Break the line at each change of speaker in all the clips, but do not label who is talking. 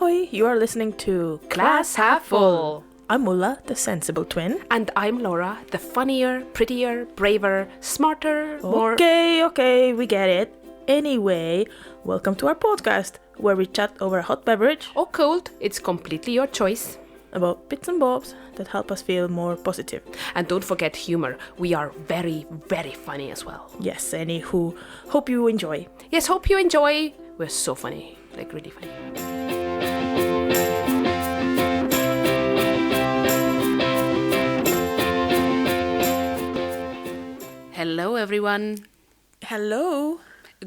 Ahoy! You are listening to
Glass Half Full.
I'm Mulla, the sensible twin.
And I'm Laura, the funnier, prettier, braver, smarter, more...
Okay, we get it. Anyway, welcome to our podcast, where we chat over a hot beverage
or cold, it's completely your choice.
About bits and bobs that help us feel more positive.
And don't forget humor. We are very, very funny as well.
Yes, anywho, hope you enjoy.
Yes, hope you enjoy. We're so funny, like really funny. Hello, everyone.
Hello.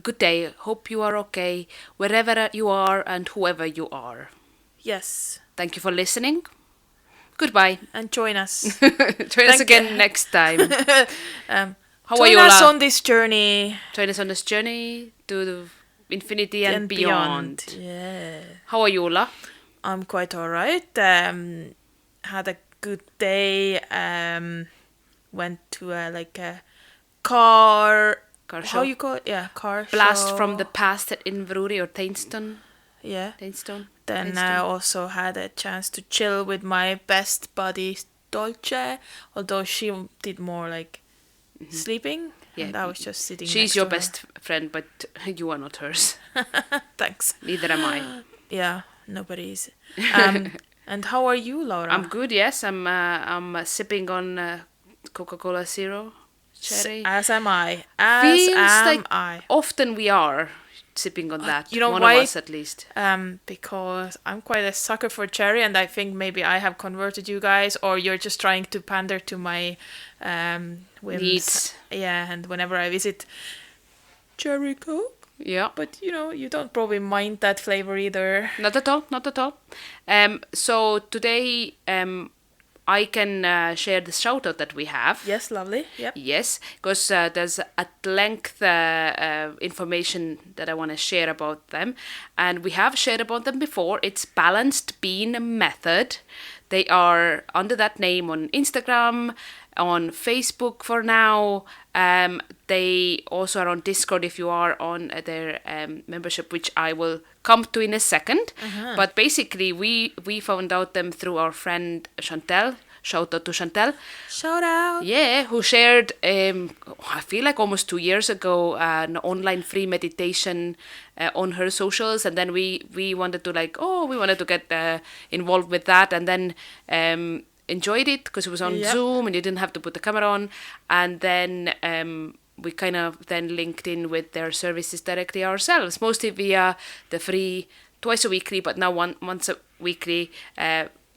Good day. Hope you are okay, wherever you are and whoever you are.
Yes.
Thank you for listening. Goodbye.
And join us.
Join us again next time. How
join
are you,
us
Ola?
on this journey.
Join us on this journey to infinity and beyond.
Yeah.
How are you, Ola?
I'm quite alright. Had a good day. Went to a car
Car show.
How you call it? Yeah, car
Blast
show.
from the past at Inverurie or Tainstone.
Yeah.
Tainstone.
Then I also had a chance to chill with my best buddy Dolce, although she did more sleeping.
Yeah.
And I was just sitting
She's
next
your
to her.
best friend, but you are not hers.
Thanks.
Neither am I.
Yeah, nobody is. And how are you, Laura?
I'm good, yes. I'm sipping on Coca-Cola Zero cherry.
As am I.
Feels like often we are sipping on that.
You know
One
why?
of us at least.
Because I'm quite a sucker for cherry, and I think maybe I have converted you guys, or you're just trying to pander to my whims.
Needs.
Yeah, and whenever I visit, cherry Coke.
Yeah.
But you don't probably mind that flavor either.
Not at all, not at all. So today I can share the shout out that we have.
Yes, lovely. Yep.
Yes, because there's at length information that I want to share about them. And we have shared about them before. It's Balanced Bean Method. They are under that name on Instagram, on Facebook for now. They also are on Discord if you are on their membership, which I will come to in a second.
Uh-huh.
But basically, we found out them through our friend Chantel. Shout out to Chantel.
Shout out.
Yeah, who shared, I feel like almost 2 years ago, an online free meditation on her socials. And then we wanted to get involved with that. And then enjoyed it because it was on Zoom and you didn't have to put the camera on. And then we kind of then linked in with their services directly ourselves, mostly via the free twice a weekly, but now once a weekly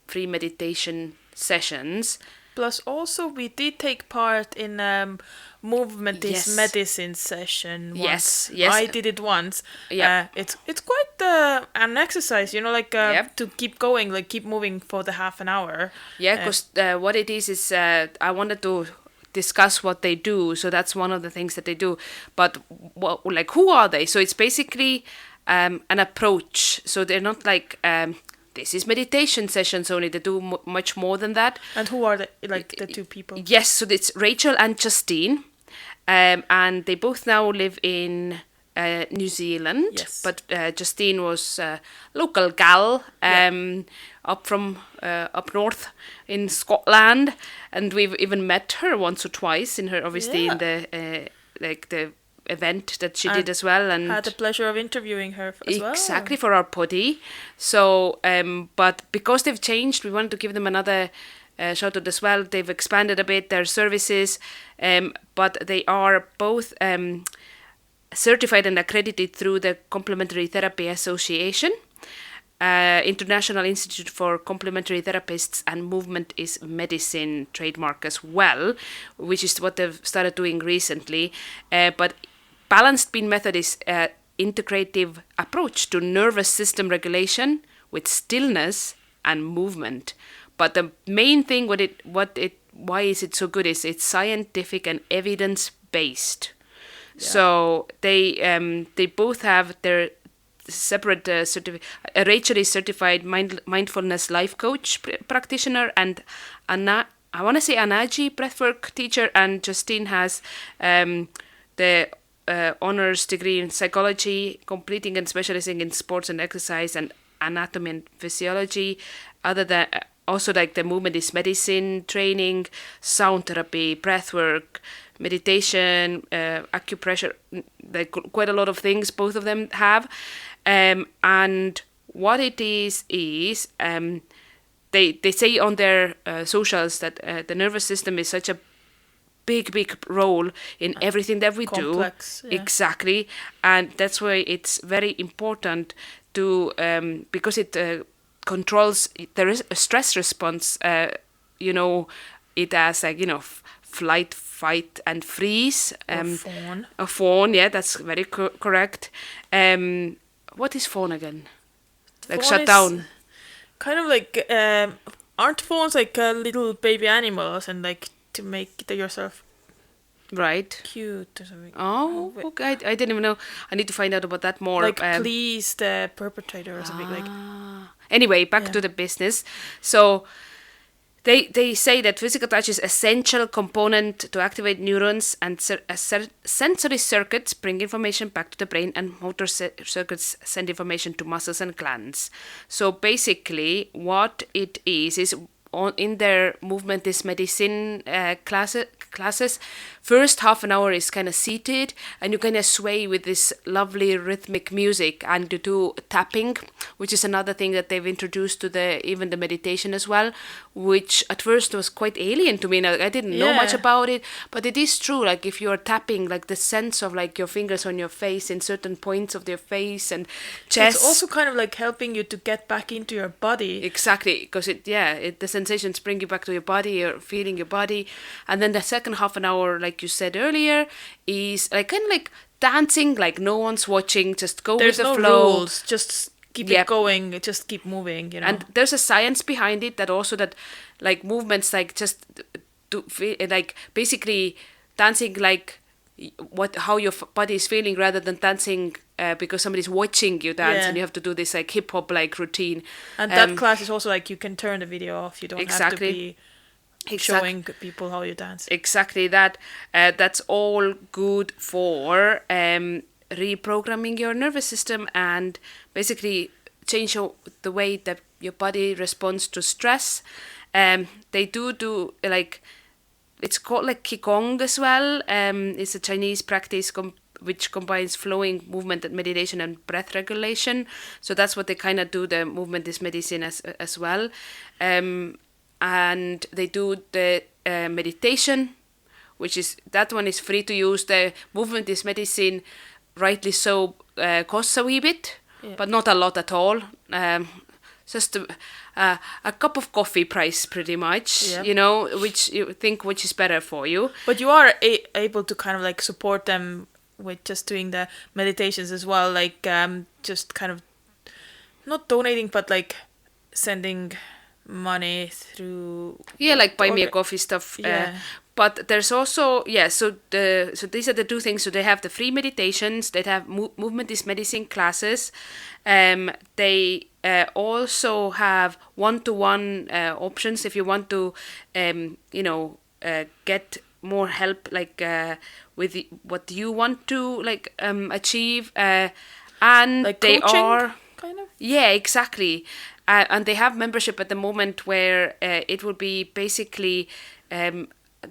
free meditation sessions.
Plus, also we did take part in movement is medicine session. Once.
Yes.
I did it once.
Yeah.
It's quite an exercise, to keep going, keep moving for the half an hour.
Yeah, because what it is I wanted to discuss what they do, so that's one of the things that they do. But who are they? So it's basically an approach. So they're not this is meditation sessions only. They do much more than that.
And who are the two people?
Yes, so it's Rachel and Justine, and they both now live in New Zealand.
Yes.
But Justine was a local gal up north in Scotland, and we've even met her once or twice in her in the the event that she did as well, and
had the pleasure of interviewing her as well.
Exactly, for our poddy. So but because they've changed, we wanted to give them another shout out as well. They've expanded a bit their services, but they are both certified and accredited through the Complementary Therapy Association, International Institute for Complementary Therapists, and Movement is Medicine trademark as well, which is what they've started doing recently. But Balanced Bean Method is an integrative approach to nervous system regulation with stillness and movement. But the main thing, why is it so good is it's scientific and evidence-based. Yeah. So they both have their separate certificate. Rachel is certified mindfulness life coach practitioner, and I want to say Anaji breathwork teacher, and Justine has the honors degree in psychology, completing and specializing in sports and exercise, and anatomy and physiology. Other than also like the movement is medicine training, sound therapy, breath work, meditation, acupressure, like quite a lot of things both of them have. And what it is they say on their socials that the nervous system is such a big role in everything that we
Complex,
do.
yeah.
Exactly, and that's why it's very important to because it controls. There is a stress response. It has like flight, fight, and freeze.
Fawn.
A fawn, yeah, that's very correct. What is fawn again? Like
Fawn
shut
is
down.
Kind of like aren't fawns like little baby animals and like to make yourself
Right.
cute or something?
Oh, okay. I didn't even know. I need to find out about that more.
Like please the perpetrator or something like.
Anyway, back
Yeah.
to the business. So they say that physical touch is essential component to activate neurons and sensory circuits bring information back to the brain, and motor circuits send information to muscles and glands. So basically, what it is in their movement is medicine classes. First half an hour is kind of seated, and you kind of sway with this lovely rhythmic music, and you do tapping, which is another thing that they've introduced to even the meditation as well, which at first was quite alien to me. Like, I didn't know much
Yeah.
about it, but it is true. Like if you're tapping, like the sense of like your fingers on your face in certain points of your face and chest.
It's also kind of like helping you to get back into your body.
Exactly, because the sensations bring you back to your body, you're feeling your body. And then the second half an hour, like you said earlier, is like kind of like dancing, like no one's watching, just go
There's
with the
no
flow.
rules. Just keep
Yep.
it going. Just keep moving.
And there's a science behind it that also that like movements like just do like basically dancing like how your body is feeling rather than dancing because somebody's watching you dance,
Yeah.
and you have to do this like hip hop like routine.
And that class is also like you can turn the video off. You don't
Exactly.
have to be showing people how you dance.
Exactly that. That's all good for reprogramming your nervous system and basically change the way that your body responds to stress. They do like, it's called like Qigong as well. It's a Chinese practice which combines flowing movement and meditation and breath regulation. So that's what they kind of do. The movement is medicine as well. And they do the meditation, which is, that one is free to use. The movement is medicine, rightly so, costs a wee bit, but not a lot at all. Just a cup of coffee price, pretty much,
Yeah.
which you think which is better for you.
But you are able to kind of like support them with just doing the meditations as well, like just kind of not donating, but like sending money through.
Yeah, like buy me a coffee stuff.
Yeah.
But there's also so these are the two things. So they have the free meditations. They have movement is medicine classes. They also have one-to-one options if you want to, get more help, like with what you want to like achieve. And
Like
they
coaching,
are.
kind of.
Yeah, exactly. And they have membership at the moment where it will be basically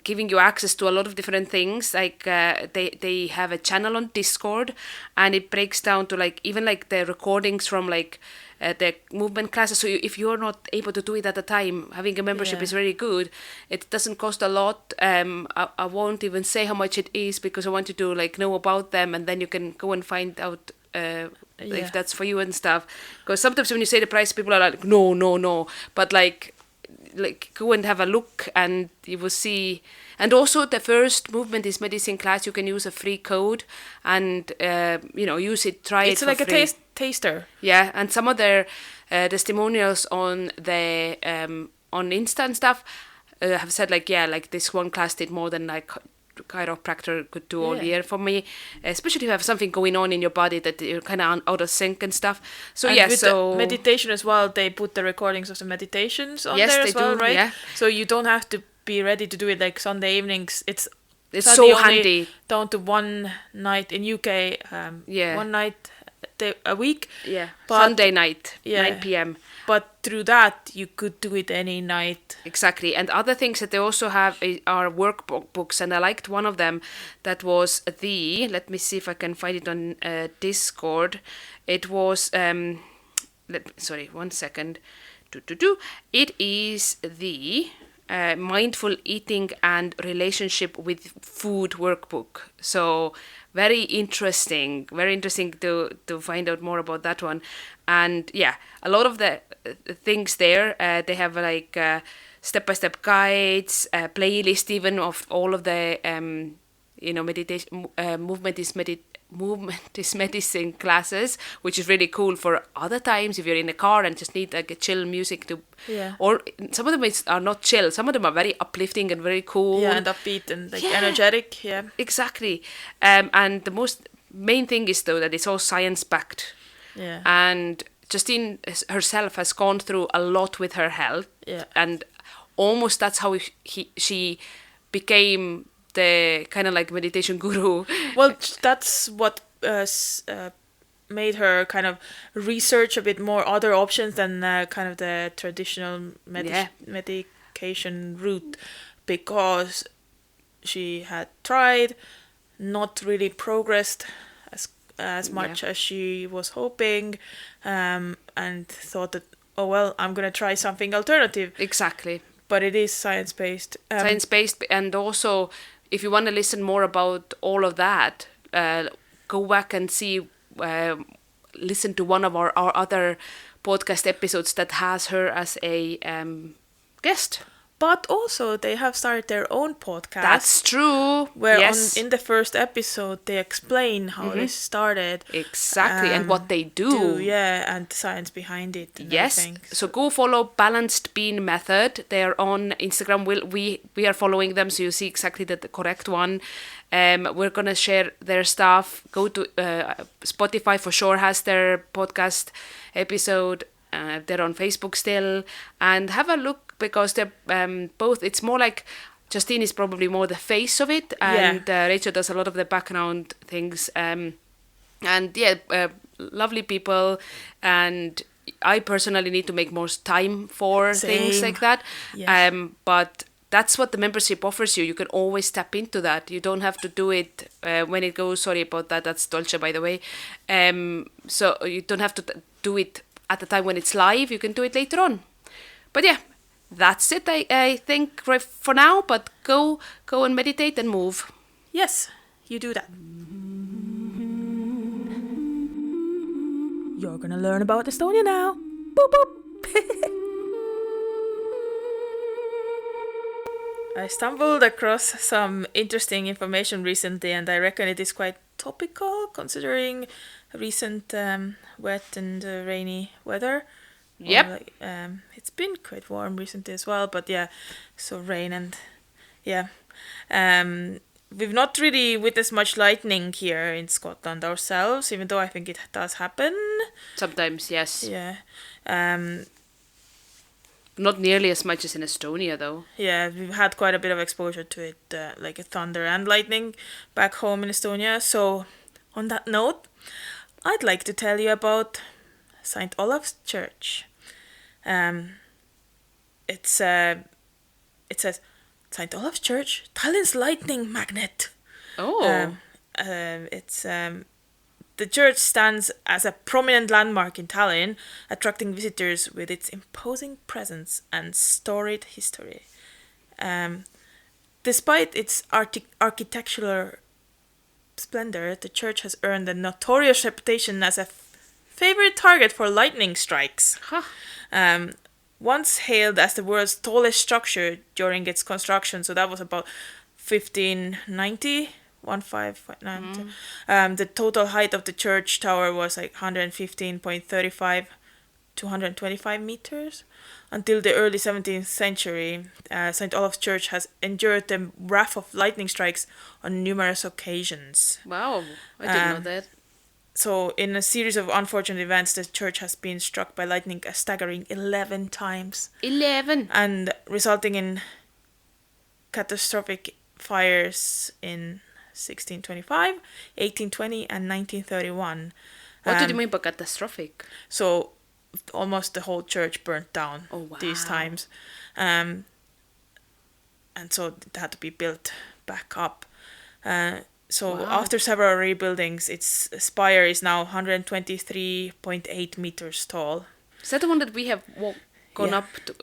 giving you access to a lot of different things. Like they have a channel on Discord, and it breaks down to like even like the recordings from like the movement classes. So if you're not able to do it at the time, having a membership
Yeah.
is very good. It doesn't cost a lot. I won't even say how much it is because I want you to like know about them, and then you can go and find out if that's for you and stuff. Because sometimes when you say the price, people are like, no, but like go and have a look and you will see. And also the first movement is medicine class, you can use a free code and use it, try
It's
it
like
for
a
free.
taster.
Yeah, and some of their testimonials on the on Insta and stuff have said like this one class did more than like chiropractor could do all
Yeah.
year for me, especially if you have something going on in your body that you're kind of out of sync and stuff. So
And
yeah,
with
so
the meditation as well, they put the recordings of the meditations on
Yes,
there
they
as well,
do,
right?
yeah.
So you don't have to be ready to do it like Sunday evenings. It's
it's
sadly
so
only
handy.
down to one night in UK.
Yeah.
One night a week.
Yeah,
But,
Sunday night,
yeah.
9 p.m.
But through that, you could do it any night.
Exactly. And other things that they also have are workbooks, and I liked one of them that was let me see if I can find it on Discord. It was, sorry, 1 second. It is the Mindful Eating and Relationship with Food workbook. So very interesting to find out more about that one. And yeah, a lot of the things there, they have like step-by-step guides, playlist even of all of the meditation, movement is medicine classes, which is really cool for other times if you're in a car and just need like a chill music to.
Yeah.
Or some of them are not chill, some of them are very uplifting and very cool.
Yeah, and upbeat and like energetic. Yeah.
Exactly. And the most main thing is though that it's all science backed.
Yeah.
And Justine herself has gone through a lot with her health.
Yeah.
And almost that's how she became the kind of like meditation guru.
Well, that's what made her kind of research a bit more other options than kind of the traditional medication route, because she had tried, not really progressed as much as she was hoping, and thought that, oh well, I'm gonna try something alternative.
Exactly.
But it is science-based.
Science-based, and also if you want to listen more about all of that, go back and listen to one of our other podcast episodes that has her as a guest.
But also, they have started their own podcast.
That's true.
Where
yes.
in the first episode, they explain how this started.
Exactly, and what they do.
And the science behind it.
Yes,
everything.
So go follow Balanced Bean Method. They're on Instagram. We are following them, so you see exactly the correct one. We're going to share their stuff. Go to Spotify for sure has their podcast episode. They're on Facebook still. And have a look, because they're both, it's more like Justine is probably more the face of it, and Rachel does a lot of the background things. Lovely people, and I personally need to make more time for things like that. Yes. But that's what the membership offers you. You can always tap into that. You don't have to do it when it goes. Sorry about that. That's Dolce, by the way. So you don't have to do it at the time when it's live. You can do it later on. But yeah, that's it. I think right for now. But go and meditate and move.
Yes, you do that. You're gonna learn about Estonia now. Boop boop. I stumbled across some interesting information recently, and I reckon it is quite topical considering recent wet and rainy weather.
Yep.
It's been quite warm recently as well, but yeah, so rain and we've not really witnessed much lightning here in Scotland ourselves, even though I think it does happen.
Sometimes, yes.
Yeah.
Not nearly as much as in Estonia, though.
Yeah, we've had quite a bit of exposure to it, like a thunder and lightning back home in Estonia. So, on that note, I'd like to tell you about St. Olaf's Church. It says St. Olaf's Church, Tallinn's lightning magnet.
Oh.
The church stands as a prominent landmark in Tallinn, attracting visitors with its imposing presence and storied history. Despite its architectural splendor, the church has earned a notorious reputation as a favorite target for lightning strikes.
Huh.
Once hailed as the world's tallest structure during its construction, so that was about 1590. 1590. The total height of the church tower was like 115.35 to 125 meters. Until the early 17th century, St. Olaf's Church has endured the wrath of lightning strikes on numerous occasions.
Wow, I didn't know that.
So, in a series of unfortunate events, the church has been struck by lightning a staggering 11 times.
11?
And resulting in catastrophic fires in 1625, 1820, and 1931.
What did you mean by catastrophic?
So almost the whole church burnt down these
wow.
times. And so it had to be built back up. So
Wow.
after several rebuildings, its spire is now 123.8 meters tall.
Is that the one that we have gone
Yeah.
up to?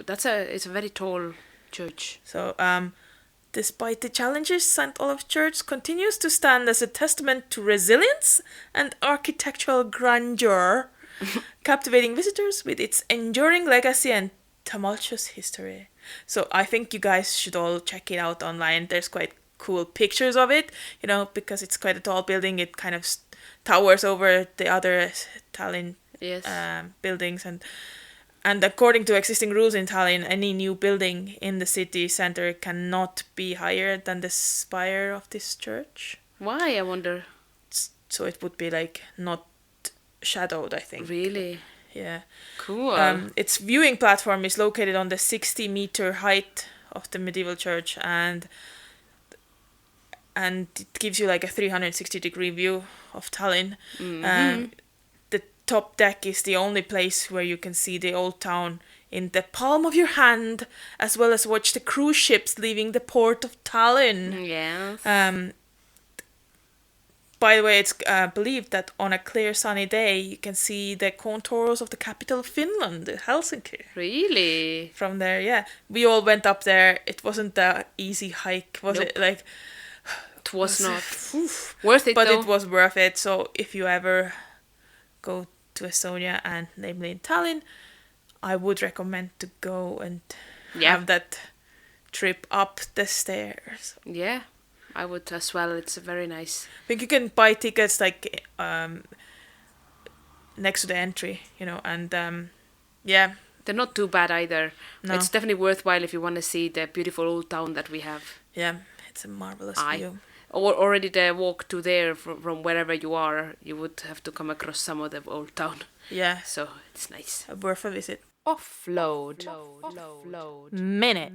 It's a very tall church.
So despite the challenges, St. Olaf's Church continues to stand as a testament to resilience and architectural grandeur, captivating visitors with its enduring legacy and tumultuous history. So I think you guys should all check it out online. There's quite cool pictures of it, because it's quite a tall building. It kind of towers over the other Tallinn
Yes.
buildings, and according to existing rules in Tallinn, any new building in the city center cannot be higher than the spire of this church.
Why, I wonder?
So it would be like not shadowed, I think.
Really?
Yeah.
Cool.
Its viewing platform is located on the 60-meter height of the medieval church, and it gives you like a 360-degree view of Tallinn. The top deck is the only place where you can see the old town in the palm of your hand, as well as watch the cruise ships leaving the port of Tallinn.
Yes.
By the way, it's believed that on a clear sunny day you can see the contours of the capital of Finland, Helsinki.
Really?
From there, yeah. We all went up there. It wasn't an easy hike, was
Nope.
it? Like,
It was not worth it,
but
though.
it was worth it. So if you ever go to Estonia, and namely in Tallinn, I would recommend to go and have that trip up the stairs.
Yeah, I would as well. It's very nice.
I think you can buy tickets like next to the entry, and yeah.
They're not too bad either.
No.
It's definitely worthwhile if you want to see the beautiful old town that we have.
Yeah, it's a marvelous view.
Or already the walk to there from wherever you are, you would have to come across some of the old town.
Yeah,
So it's nice.
worth a visit.
Offload.
Minute.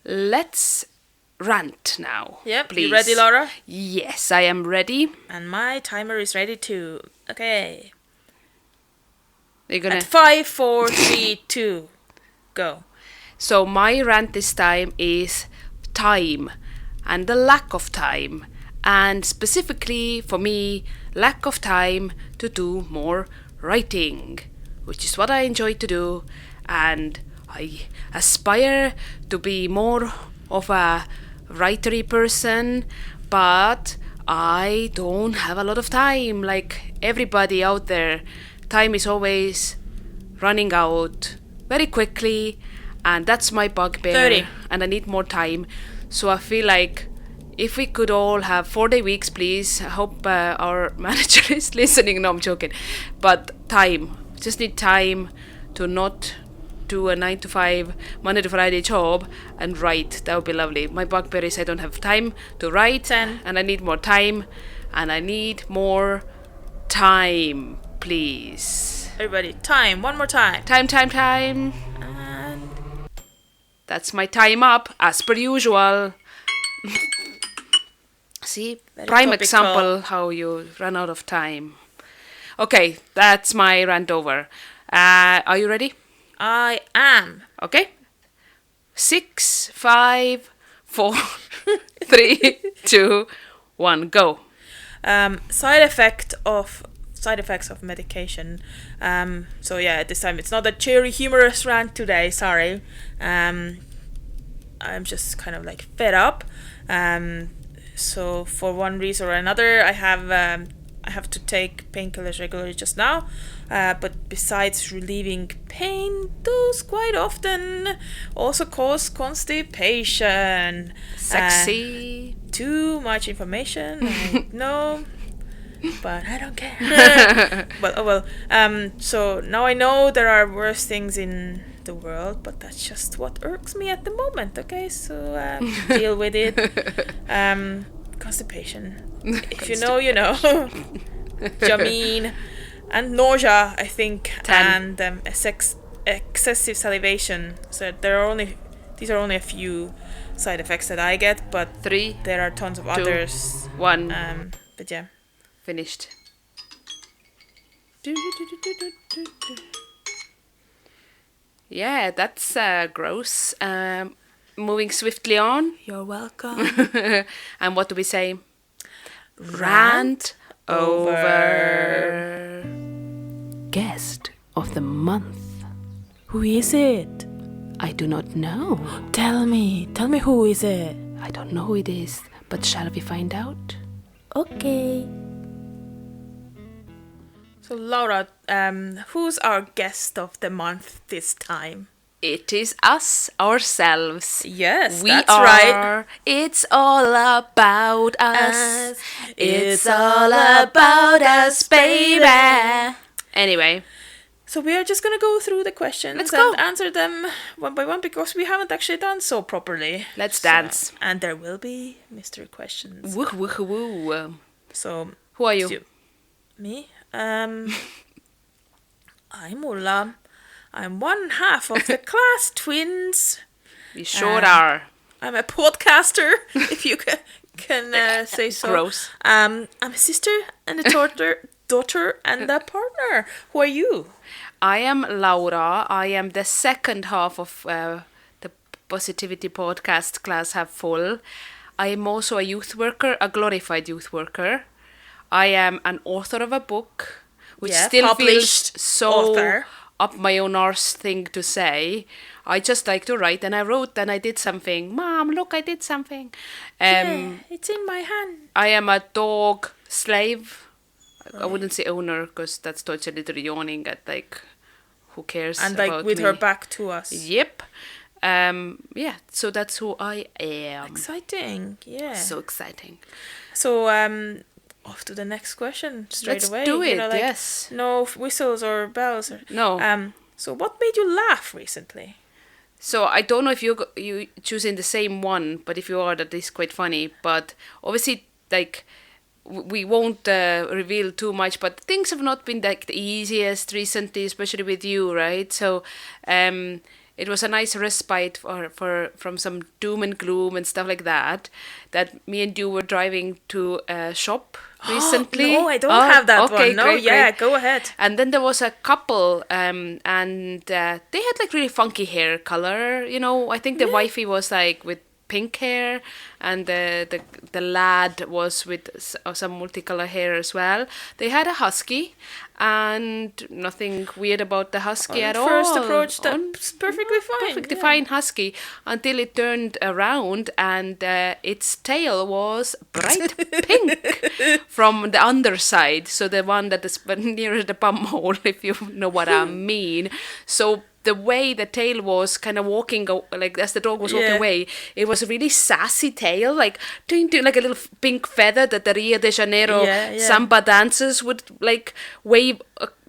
Let's rant now.
Yep,
please.
you ready, Laura?
Yes, I am ready.
And my timer is ready too. Okay.
You're gonna.
At 5, 4, 3, 2, go.
So my rant this time is time and the lack of time, and specifically for me, lack of time to do more writing, which is what I enjoy to do, and I aspire to be more of a writery person, but I don't have a lot of time. Like everybody out there, time is always running out very quickly, and that's my bugbear.
30.
And I need more time. So I feel like if we could all have 4-day weeks, please. I hope our manager is listening. No, I'm joking. But time. Just need time to not do a 9 to 5 Monday to Friday job and write. That would be lovely. My bugbear is I don't have time to write.
10.
And I need more time. And I need more time, please.
Everybody, time. One more time.
Time.
And
That's my time up, as per usual. See,
Very
prime
topical.
example how you run out of time. Okay, that's my rant over. Are you ready?
I am.
Okay. 6, 5, 4, 3, 2, 1, go.
Side effects of medication. So yeah, this time it's not a cheery, humorous rant today. Sorry. I'm just kind of like fed up. So for one reason or another, I have to take painkillers regularly just now. But besides relieving pain, those quite often also cause constipation.
Sexy.
Too much information. I know. But I don't care. So now I know there are worse things in the world, but that's just what irks me at the moment. Okay, so deal with it. Constipation. If you know, you know. Jameen and nausea, I think,
10.
and excessive salivation. So these are only a few side effects that I get, but
3,
there are tons of
2,
others.
1.
But yeah.
Finished. Yeah, that's gross. Moving swiftly on.
You're welcome.
And what do we say?
Rant
over. Guest of the month.
Who is it?
I do not know.
Tell me who is it?
I don't know who it is, but shall we find out?
Okay. So Laura, who's our guest of the month this time?
It is us, ourselves.
Yes,
We
that's
are.
right.
It's all about us. It's all about us, baby. Anyway,
So we are just gonna go through the questions
Let's
and
go.
answer them one by one because we haven't actually done so properly.
let's dance.
And there will be mystery questions.
Woo woo woo.
So
Who are you?
so- me? I'm Ulla. I'm one half of the Klaas twins.
We sure are.
I'm a podcaster, if you can say so.
Gross.
I'm a sister and a daughter and a partner. Who are you?
I am Laura. I am the second half of the Positivity Podcast Class Have Full. I am also a youth worker, a glorified youth worker. I am an author of a book, which
Yeah,
still
published
feels so
author.
up my own arse thing to say. I just like to write, and I wrote, and I did something. Mom, look, I did something.
Yeah, it's in my hand.
I am a dog slave. I wouldn't say owner, because that's totally yawning at, like, who cares
And
about
like with
me.
her back to us.
Yep. Yeah, so that's who I am.
Exciting. Yeah.
So exciting.
So off to the next question straight
Let's
away.
do it,
like,
yes.
No whistles or bells. Or,
No.
So what made you laugh recently?
So I don't know if you choosing the same one, but if you are, that is quite funny. But obviously, like, we won't reveal too much, but things have not been like the easiest recently, especially with you, right? So it was a nice respite from some doom and gloom and stuff like that. That me and you were driving to a shop recently.
No, I don't have that one. No,
great,
yeah,
great.
go ahead.
And then there was a couple, and they had like really funky hair color. You know, I think the wifey was like with pink hair, and the lad was with some multicolor hair as well. They had a husky, and nothing weird about the husky at all.
First approach, that's perfectly fine.
Perfectly
yeah.
fine husky until it turned around and its tail was bright pink from the underside. So the one that is near the bum hole, if you know what I mean. So the way the tail was kind of walking, like as the dog was walking
Yeah.
away, it was a really sassy tail, like like a little pink feather that the Rio de Janeiro
Yeah.
samba dancers would like wave,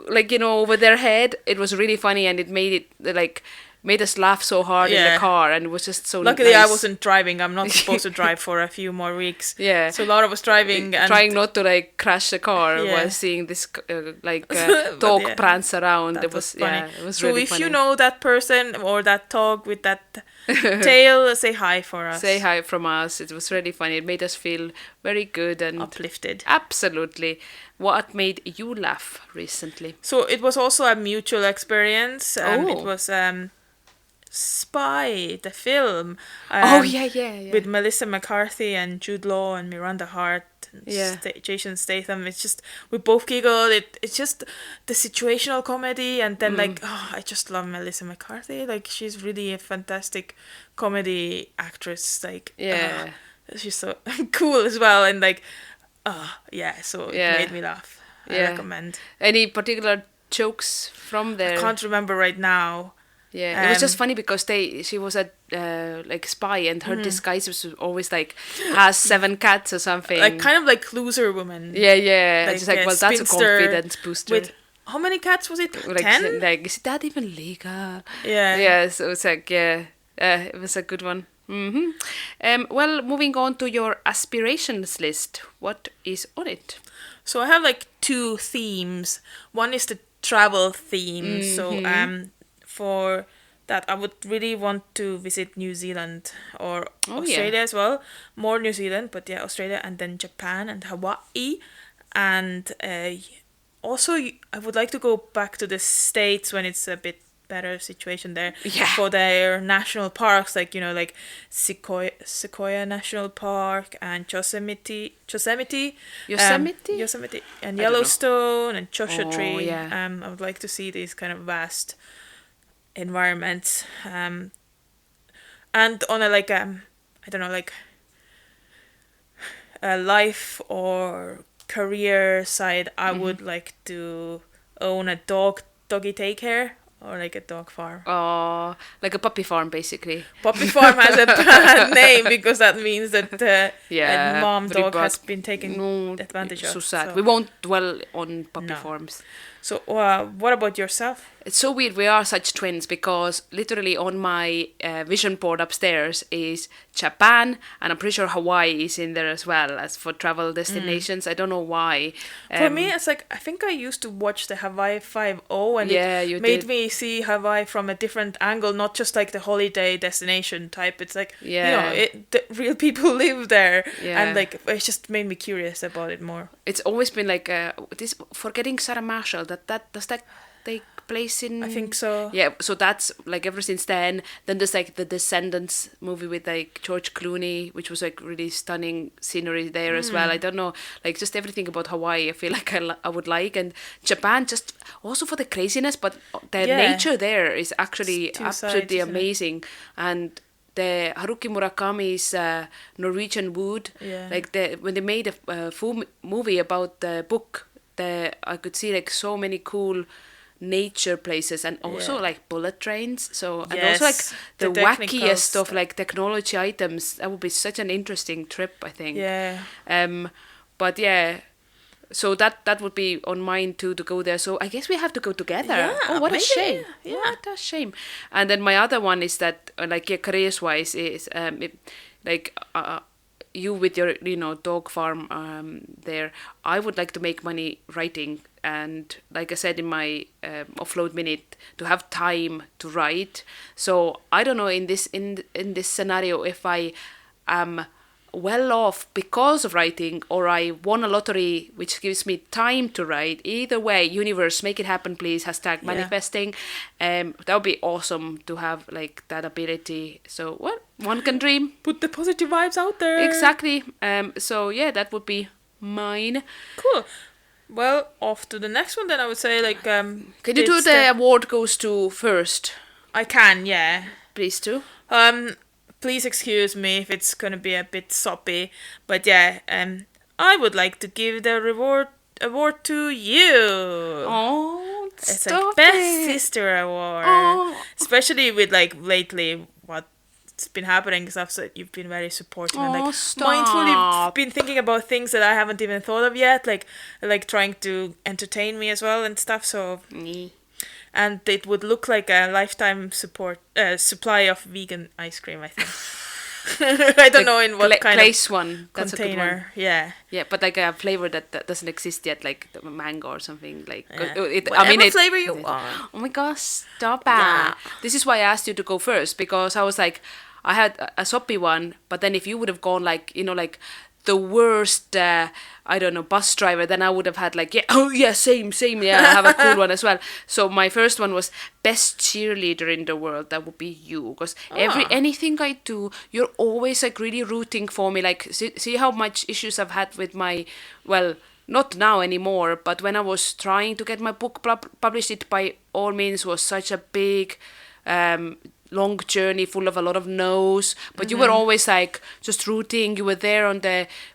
like, you know, over their head. It was really funny, and it made us laugh so hard in
Yeah.
the car, and it was just so
Luckily,
nice.
I wasn't driving. I'm not supposed to drive for a few more weeks.
Yeah.
So Laura was driving and
trying not to like crash the car
Yeah.
while seeing this
But
dog
yeah,
prance around.
that
It was
funny.
yeah, it was
so
really
if
funny.
you know that person or that dog with that tail, say hi for us.
Say hi from us. It was really funny. It made us feel very good and
Uplifted.
absolutely. What made you laugh recently?
So it was also a mutual experience.
Oh.
It was Spy, the film.
Yeah.
With Melissa McCarthy and Jude Law and Miranda Hart and
Yeah.
Jason Statham. It's just, we both giggled. It's just the situational comedy, and then I just love Melissa McCarthy. Like, she's really a fantastic comedy actress. Like,
Yeah.
she's so cool as well, and like, so
Yeah.
it made me laugh. I
Yeah.
recommend.
Any particular jokes from there?
I can't remember right now.
Yeah, it was just funny because she was a like spy, and her disguise was always like has 7 cats or something.
Like, kind of like Loser Woman.
Yeah.
like
It's like,
a
well, that's a
spinster
confidence booster.
With how many cats was it?
like,
10?
like, is that even legal?
Yeah.
Yeah, so it's like, it was a good one. Well, moving on to your aspirations list, what is on it?
So I have like 2 themes. One is the travel theme. So for that, I would really want to visit New Zealand or Australia as well. More New Zealand, but yeah, Australia, and then Japan and Hawaii. And also, I would like to go back to the States when it's a bit better situation there
Yeah.
for their national parks, like like Sequoia National Park and
Yosemite?
Yosemite and
I don't know.
Yellowstone and Joshua
Oh,
Tree.
yeah.
I would like to see these kind of vast environments. And on a like I don't know, like a life or career side, I would like to own a doggy daycare or like a dog farm.
Oh, like a puppy farm, basically.
Puppy farm has a bad name because that means that a
Yeah,
mom
very
dog has
bad.
been taken
No,
advantage
so
of.
sad. We won't dwell on puppy
No.
farms.
So what about yourself?
It's so weird. We are such twins because literally on my vision board upstairs is Japan, and I'm pretty sure Hawaii is in there as well as for travel destinations. I don't know why.
For me, it's like I think I used to watch the Hawaii 5-0 and
Yeah,
it
you
made
did.
me see Hawaii from a different angle, not just like the holiday destination type. It's like
Yeah.
the real people live there,
Yeah.
and like it just made me curious about it more.
It's always been like this. Forgetting Sarah Marshall. That does that take place in?
I think so.
Yeah, so that's like ever since then. Then there's like the Descendants movie with like George Clooney, which was like really stunning scenery there as well. I don't know, like just everything about Hawaii. I feel like I would like, and Japan just also for the craziness, but the
Yeah.
nature there is actually
It's two sides,
absolutely
isn't it?
amazing, and. The Haruki Murakami's Norwegian Wood,
Yeah.
like when they made a full movie about the book, I could see like so many cool nature places and also
Yeah.
like bullet trains. So and
Yes,
also like the,
the technical
wackiest of
stuff.
like technology items. That would be such an interesting trip, I think.
Yeah.
But yeah. So that would be on mine too to go there. So I guess we have to go together.
Yeah,
Oh, what
maybe,
a shame!
yeah.
What a shame. And then my other one is that like yeah, careers wise is you with your dog farm there. I would like to make money writing, and like I said in my offload minute, to have time to write. So I don't know in this scenario if I am well off because of writing or I won a lottery which gives me time to write. Either way, universe, make it happen, please. Hashtag
Yeah.
manifesting. That would be awesome to have like that ability. So what one can dream.
Put the positive vibes out there.
Exactly. So yeah, that would be mine.
Cool. Well, off to the next one then. I would say like
Can you do
it's
the award goes to first,
I can, yeah.
please too?
Please excuse me if it's gonna be a bit soppy, but yeah, I would like to give the award to you.
Oh,
It's
stop
like best
it.
sister award,
Oh.
especially with like lately what's been happening. Stuff so you've been very supportive and
Oh,
like
stop.
mindfully been thinking about things that I haven't even thought of yet, like trying to entertain me as well and stuff. So.
Me.
And it would look like a lifetime supply of vegan ice cream, I think. I don't know in what kind
Klaas
of
one. That's a good one.
container. Yeah.
Yeah, but like a flavor that doesn't exist yet, like the mango or something. Like
Yeah. Whatever flavor you want.
Oh my gosh, stop it!
Yeah.
This is why I asked you to go first, because I was like, I had a soppy one, but then if you would have gone like like the worst, I don't know, bus driver, then I would have had like, yeah, oh yeah, same, yeah, I have a cool one as well. So my first one was best cheerleader in the world. That would be you, because anything I do, you're always like really rooting for me. Like see how much issues I've had with my, well, not now anymore, but when I was trying to get my book published, it by all means was such a big long journey full of a lot of no's, but you were always like just rooting. You were there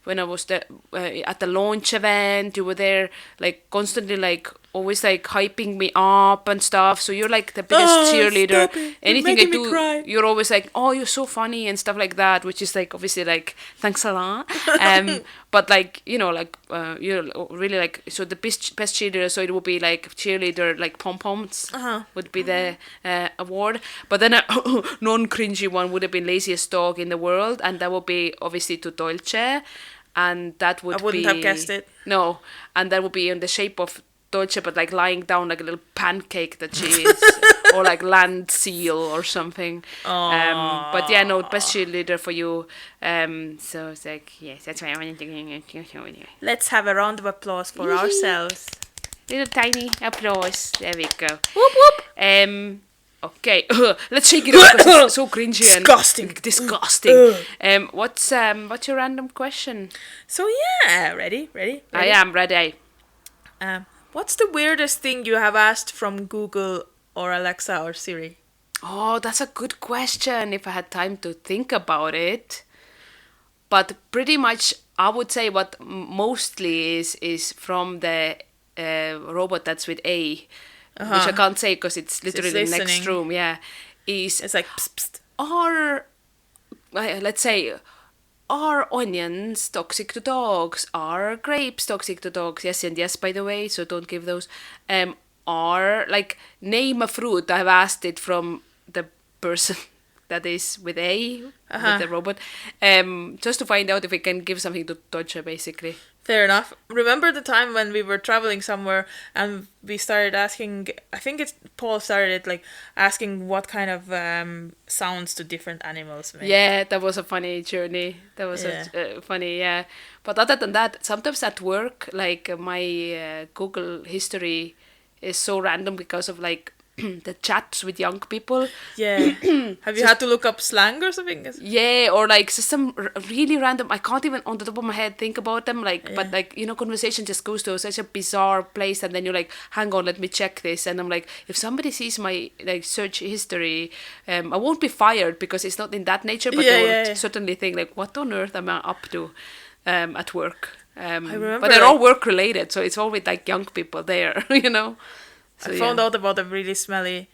when I was at the launch event. You were there like constantly, like always like hyping me up and stuff. So you're like the biggest cheerleader.
Stop it. You're
Anything I
making me
do,
cry.
you're always like, oh, you're so funny and stuff like that, which is like obviously like thanks a lot. But like like you're really like, so the best cheerleader. So it would be like cheerleader like pom poms would be the award. But then a non cringy one would have been laziest dog in the world, and that would be obviously to Dolce, and that would
I wouldn't have guessed it.
No, and that would be in the shape of Dolce, but like lying down like a little pancake that she is, or like land seal or something. But yeah, no, best cheerleader for you. So it's like, yes, that's why I wanted to.
Let's have a round of applause for ourselves.
little tiny applause. There we go.
Whoop whoop.
Okay, let's shake it off because it's so cringy
Disgusting.
and disgusting. What's your random question?
So yeah, ready?
I am ready.
What's the weirdest thing you have asked from Google or Alexa or Siri?
Oh, that's a good question. If I had time to think about it, but pretty much I would say what mostly is from the robot that's with A. Which I can't say because it's literally the next room. Yeah,
It's like psst, psst.
Let's say, are onions toxic to dogs? Are grapes toxic to dogs? Yes and yes, by the way. So don't give those. Are like name a fruit. I've asked it from the person that is with A with the robot, just to find out if we can give something to Dodger, basically.
Fair enough. Remember the time when we were traveling somewhere and we started asking, I think it's Paul started it, like asking what kind of sounds do different animals make.
Yeah, that was a funny journey. That was funny, yeah. But other than that, sometimes at work, like my Google history is so random because of like the chats with young people.
Yeah. Have you had to look up slang or something?
Yeah, or like some really random, I can't even on the top of my head think about them, like, but like, you know, conversation just goes to such a bizarre place and then you're like, hang on, let me check this. And I'm like, if somebody sees my like search history, I won't be fired because it's not in that nature, but they will certainly think like, what on earth am I up to at work?
I remember,
but they're all work related, so it's all with like young people there, you know. So,
I found out about a really smelly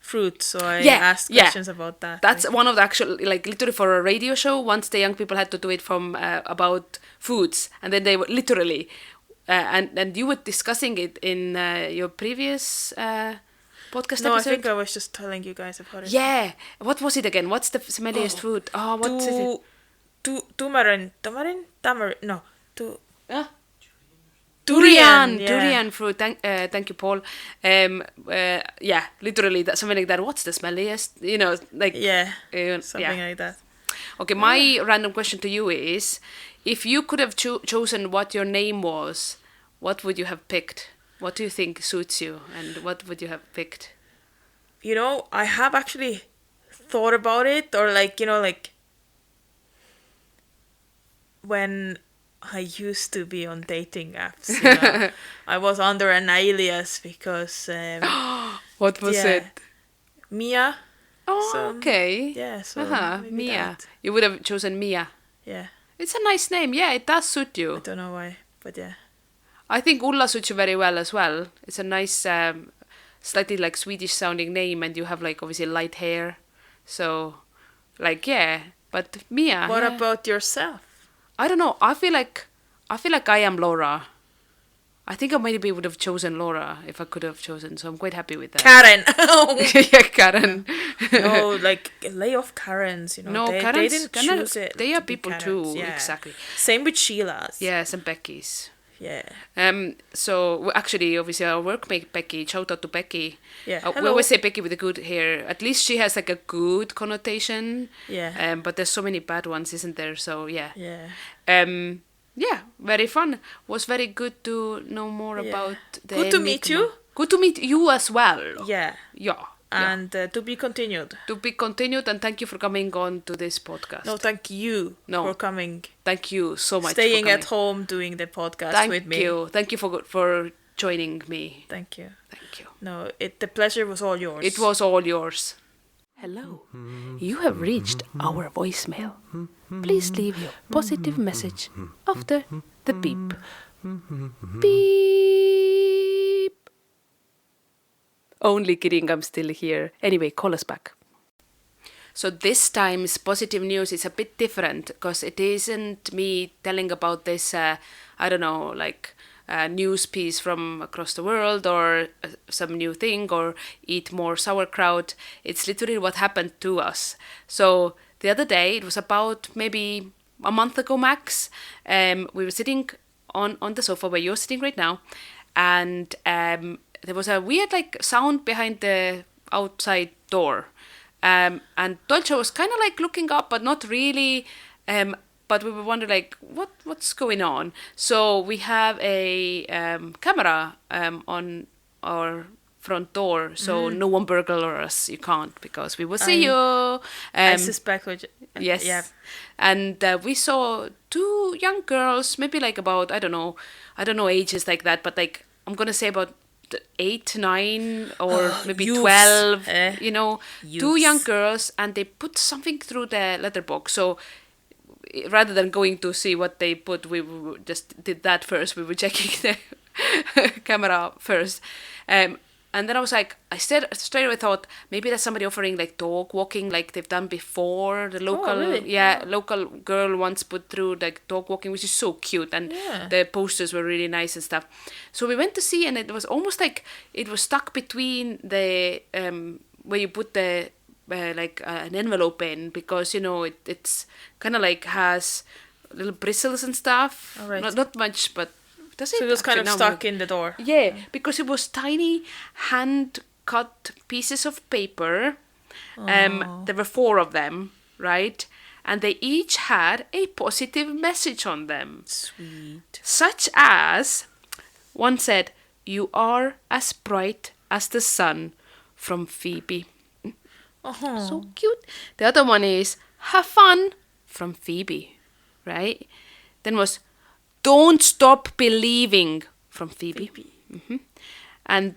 fruit, so I asked questions about that.
That's like one of the actual, like literally for a radio show, once the young people had to do it from about foods, and then they were literally, and you were discussing it in your previous podcast
No,
episode?
I think I was just telling you guys about it.
Yeah. What was it again? What's the smelliest food? Oh, what is it?
Tamarind. No.
Durian fruit. Thank you, Paul. Yeah, literally that, something like that. What's the smelliest? You know, like
something like that.
Okay, my random question to you is, if you could have chosen what your name was, what would you have picked? What do you think suits you, and what would you have picked?
You know, I have actually thought about it, or like, you know, like when I used to be on dating apps, you know, I was under an alias because
what was it?
Mia.
Oh,
so,
okay.
Yeah, so
Mia.
That.
You would have chosen Mia.
Yeah.
It's a nice name. Yeah, it does suit you.
I don't know why, but yeah.
I think Ulla suits you very well as well. It's a nice, slightly like Swedish sounding name, and you have like obviously light hair. So, like, yeah. But Mia.
What about yourself?
I don't know. I feel like I am Laura. I think I maybe would have chosen Laura if I could have chosen. So I'm quite happy with that.
Karen.
Yeah, Karen.
No, like lay off Karens. You know,
no,
they didn't choose it.
They are people
Karens.
too.
Yeah.
Exactly.
Same with Sheila's.
Yes, and Becky's.
Yeah.
So actually, obviously, our workmate Becky. Shout out to Becky.
Yeah.
We always say Becky with the good hair. At least she has like a good connotation.
Yeah.
But there's so many bad ones, isn't there? So yeah.
Yeah.
Yeah, very fun. Was very good to know more about the
Good to meet you.
Good to meet you as well.
Yeah.
Yeah.
And to be continued.
To be continued, and thank you for coming on to this podcast.
No, thank you for coming.
Thank you so much.
Staying at home doing the podcast with me.
Thank you for joining me.
Thank you.
Thank you.
No, the pleasure was all yours.
It was all yours. Hello. You have reached our voicemail. Please leave your positive message after the beep. Beep. Only kidding, I'm still here. Anyway, call us back. So this time's positive news is a bit different because it isn't me telling about this, I don't know, like news piece from across the world or some new thing or eat more sauerkraut. It's literally what happened to us. So the other day, it was about maybe a month ago max, we were sitting on the sofa where you're sitting right now, and there was a weird like sound behind the outside door. And Dolce was kind of like looking up, but not really but we were wondering like what's going on. So we have a camera on our front door, so no one burglar us. You can't, because we will see you.
I suspect what.
Yes.
Yeah.
And we saw two young girls, maybe like about I don't know ages like that, but like I'm gonna say about 8, 9, or maybe
Youths.
12. Two
Youths.
young girls, and they put something through the letterbox. So rather than going to see what they put, we just did that first. We were checking the camera first. And then I was like, I straight away thought maybe that's somebody offering like dog walking like they've done before. The local,
really?
local girl once put through like dog walking, which is so cute, and the posters were really nice and stuff. So we went to see, and it was almost like it was stuck between the where you put the an envelope in, because it's kind of like has little bristles and stuff.
All right.
Not much, but.
So it was kind of stuck in the door.
Yeah, because it was tiny hand-cut pieces of paper. There were 4 of them, right? And they each had a positive message on them.
Sweet.
Such as, one said, "You are as bright as the sun," from Phoebe. So cute. The other one is, "Have fun," from Phoebe, right? Then was, "Don't stop believing," from Phoebe. And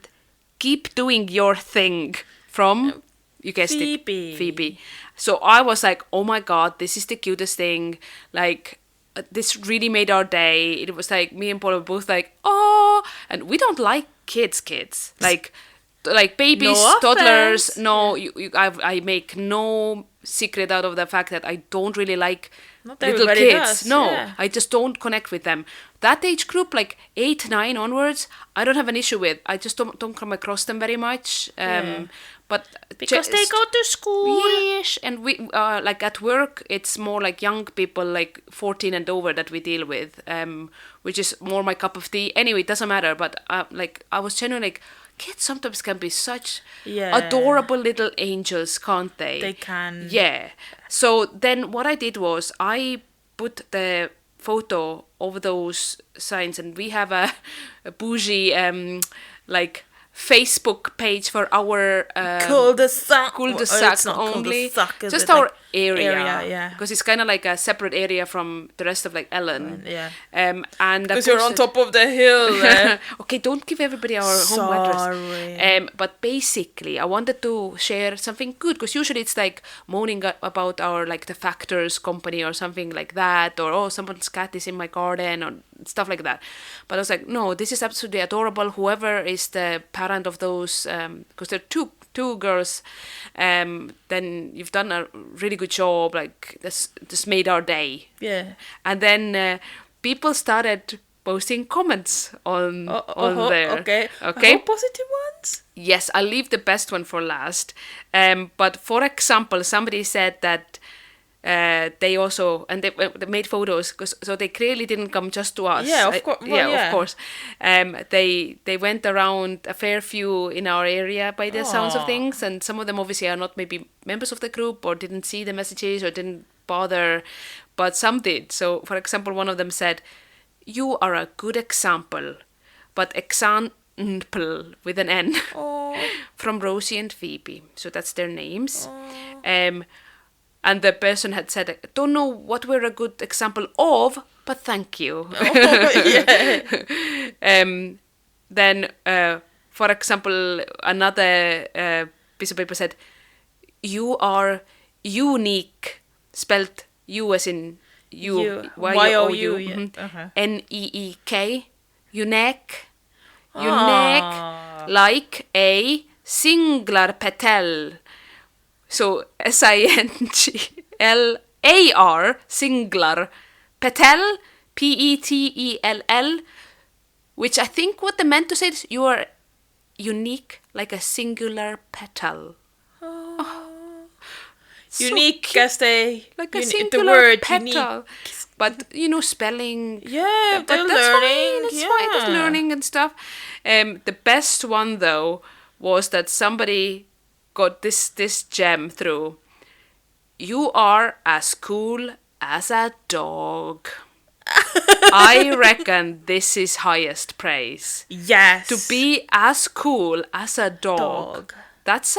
"Keep doing your thing," from, you guessed it, Phoebe. So I was like, oh my God, this is the cutest thing. Like, this really made our day. It was like, me and Paul were both like, oh, and we don't like kids. Like babies,
No
toddlers.
offense.
No, I make no secret out of the fact that I don't really like
Not
little
everybody
kids.
does,
No,
yeah.
I just don't connect with them. That age group, like 8, 9 onwards, I don't have an issue with. I just don't come across them very much. But
Because they go to school.
Yes, and we like at work, it's more like young people, like 14 and over, that we deal with, which is more my cup of tea. Anyway, it doesn't matter. But like I was genuinely like, kids sometimes can be such adorable little angels, can't they?
They can.
Yeah. So then what I did was I put the photo over those signs, and we have a bougie like Facebook page for our
cul-de-sac.
cul-de-sac only, just our area, because it's kind of like a separate area from the rest of like Ellen. And
because you're on top of the hill.
Okay, don't give everybody our home address. But basically, I wanted to share something good, because usually it's like moaning about our like the Factors company or something like that, or oh, someone's cat is in my garden or stuff like that. But I was like, no, this is absolutely adorable. Whoever is the parent of those, because they're two girls, then you've done a really good job. Like this made our day.
Yeah.
And then people started posting comments on there.
Okay. Positive ones?
Yes, I'll leave the best one for last. But for example, somebody said that they also, and they made photos, so they clearly didn't come just to us.
Yeah, of course.
Of course. They went around a fair few in our area by the sounds of things, and some of them obviously are not maybe members of the group, or didn't see the messages, or didn't bother, but some did. So, for example, one of them said, "You are a good example, but example with an N," from Rosie and Phoebe. So that's their names. And the person had said, "Don't know what we're a good example of, but thank you." Then, for example, another piece of paper said, "You are unique," spelled U as in you, Y-O-U, N-E-E-K, Youneek, like a singular Pettel. So SINGLAR, singular, Pettel, P-E-T-E-L-L, which I think what they meant to say is, you are unique like a singular petal.
So unique as they...
Like a singular the word petal. Unique. But, spelling...
Yeah,
but that's
learning.
Fine. It's fine. It's learning and stuff. The best one, though, was that somebody got this gem through. "You are as cool as a dog. I reckon this is highest praise.
Yes.
To be as cool as a dog. That's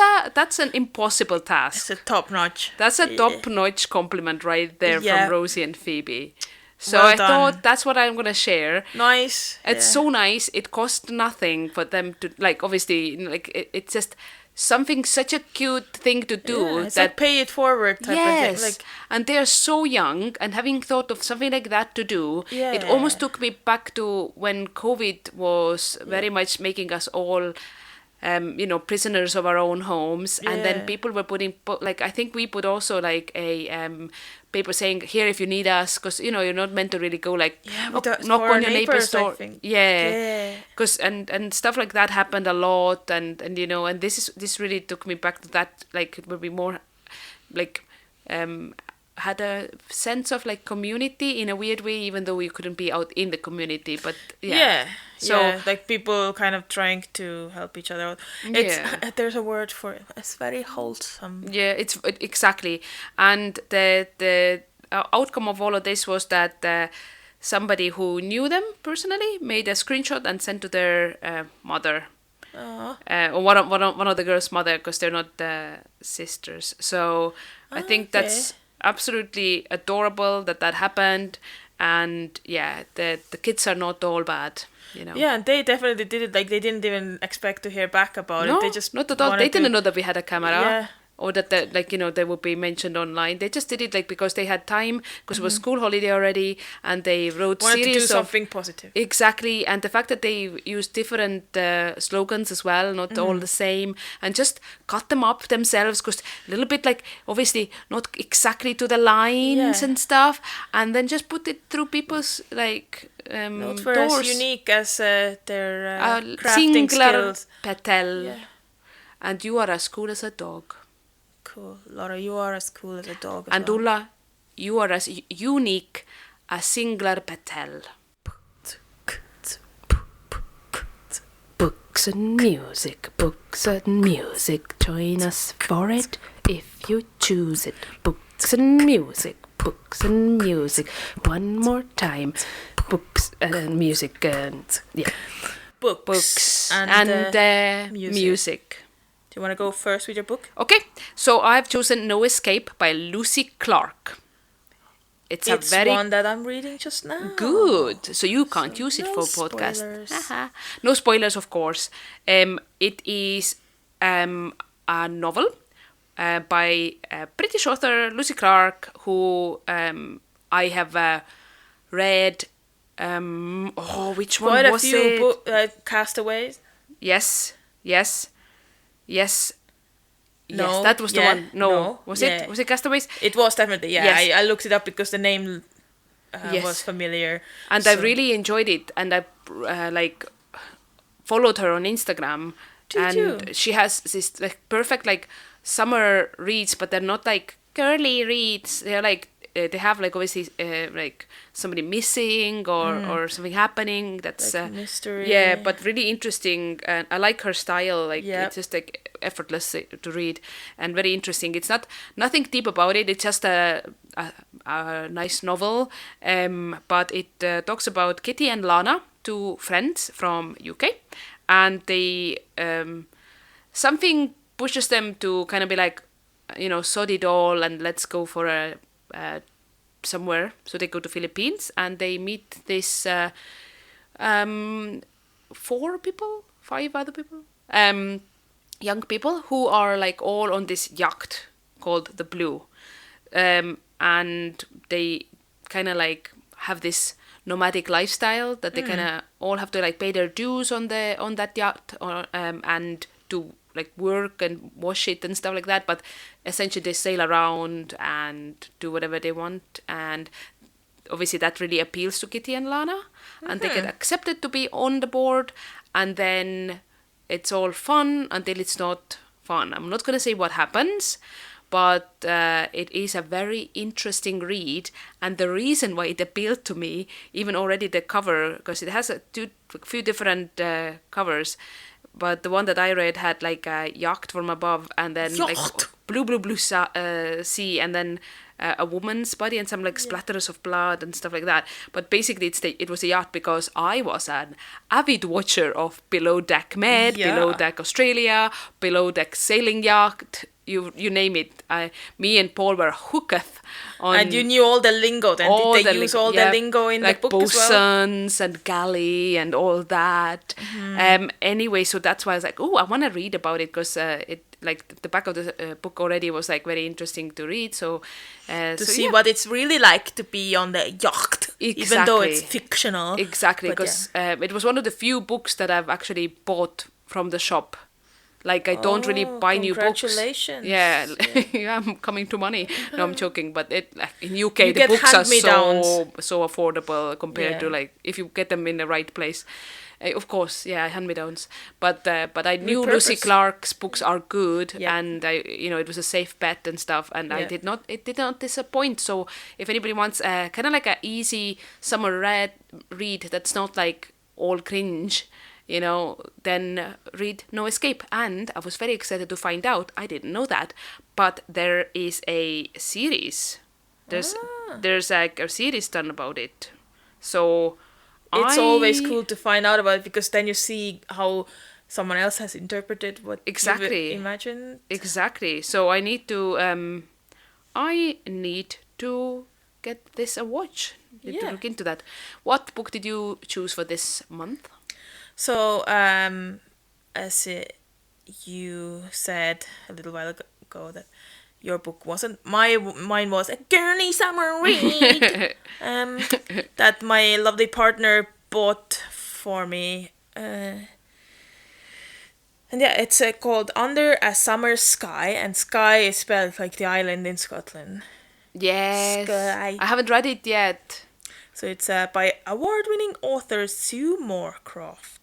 an impossible task.
It's a top notch.
That's a top-notch compliment right there from Rosie and Phoebe. So
Well
I
done.
thought that's what I'm going to share.
Nice.
It's so nice. It cost nothing for them to, like, obviously, like, it's just something, such a cute thing to do.
Yeah, it's like pay it forward type of thing. Like,
and they're so young, and having thought of something like that to do, it almost took me back to when COVID was very much making us all prisoners of our own homes, and then people were putting, like, I think we put also like a paper saying, here if you need us, because you're not meant to really go like knock on your neighbor's door, because and stuff like that happened a lot, and and this really took me back to that, like it would be more like had a sense of like community in a weird way, even though you couldn't be out in the community, but
so like people kind of trying to help each other out. There's a word for it. It's very wholesome.
It's exactly. And the outcome of all of this was that somebody who knew them personally made a screenshot and sent to their mother, or one of the girls' mother, because they're not sisters. So I think that's absolutely adorable that happened, and the kids are not all bad,
and they definitely did it, like they didn't even expect to hear back about it. They just
not at all. They didn't know that we had a camera, or that they would be mentioned online. They just did it like because they had time, because it was school holiday already, and they wrote
wanted
series
to do something positive.
Exactly. And the fact that they used different slogans as well, not all the same, and just cut them up themselves, because a little bit like obviously not exactly to the lines and stuff, and then just put it through people's like
not for
doors.
as unique as their crafting skills.
Pettel, and you are as cool as a dog.
Cool. Laura, you are as cool as a dog.
And Ulla, you are as unique as singular Pettel. Books and music, join us for it if you choose it. Books and music, one more time. Books and music, and books and music.
Do you want to go first with your book?
Okay, so I've chosen No Escape by Lucy Clark. It's a very
one that I'm reading just now.
Good. So you can't use it for podcast. No spoilers, of course. It is a novel by British author Lucy Clark, who I have read. Which one
Quite
was
a few
it?
Castaways.
Yes.
No,
that was the one. No. Was
it?
Was it Castaways?
It was definitely,
Yes.
I looked it up because the name was familiar.
And I really enjoyed it, and I followed her on Instagram.
Did
you? She has this like perfect like summer reads, but they're not like girly reads. They're like they have like obviously like somebody missing or something happening that's
like mystery.
Yeah, but really interesting, and I like her style. Like it's just like effortless to read and very interesting. It's nothing deep about it. It's just a nice novel, but it talks about Kitty and Lana, two friends from UK, and they something pushes them to kind of be like, sod it all and let's go for a somewhere. So they go to Philippines and they meet this 5 other people, young people who are like all on this yacht called the Blue, and they kind of like have this nomadic lifestyle that they kind of all have to like pay their dues on that yacht, or and do like work and wash it and stuff like that, but essentially they sail around and do whatever they want, and obviously that really appeals to Kitty and Lana, and they get accepted to be on the board, and then it's all fun until it's not fun. I'm not going to say what happens, but it is a very interesting read, and the reason why it appealed to me, even already the cover, because it has a few different covers, but the one that I read had like a yacht from above, and then like blue sea, and then a woman's body and some like splatters of blood and stuff like that. But basically, it was a yacht because I was an avid watcher of Below Deck Med, Below Deck Australia, Below Deck Sailing Yacht. You name it. Me and Paul were hooketh on.
And you knew all the lingo. Then did they use all the lingo in
like
the book as well?
bosuns and galley and all that. Anyway, so that's why I was like, oh, I want to read about it because it like the back of the book already was like very interesting to read. So
to see what it's really like to be on the yacht, even though it's fictional.
Exactly, because it was one of the few books that I've actually bought from the shop. Like, I don't really buy new books.
Congratulations.
Yeah, I'm coming to money. No, I'm joking. But in UK, the books are so affordable compared to, like, if you get them in the right place. Of course, hand-me-downs. But I knew Lucy Clark's books are good, and it was a safe bet and stuff, and it did not disappoint. So if anybody wants kind of like an easy summer read that's not like all cringe, then read No Escape. And I was very excited to find out, I didn't know that, but there is a series. There's like a series done about it. So
it's always cool to find out about it because then you see how someone else has interpreted what you imagined.
Exactly. So I need to get this a watch. Need to look into that. What book did you choose for this month?
So, as you said a little while ago that your book wasn't, mine was a girly summer read that my lovely partner bought for me. And it's called Under a Summer Sky, and sky is spelled like the island in Scotland.
Yes.
Sky.
I haven't read it yet.
So it's by award-winning author Sue Moorcroft.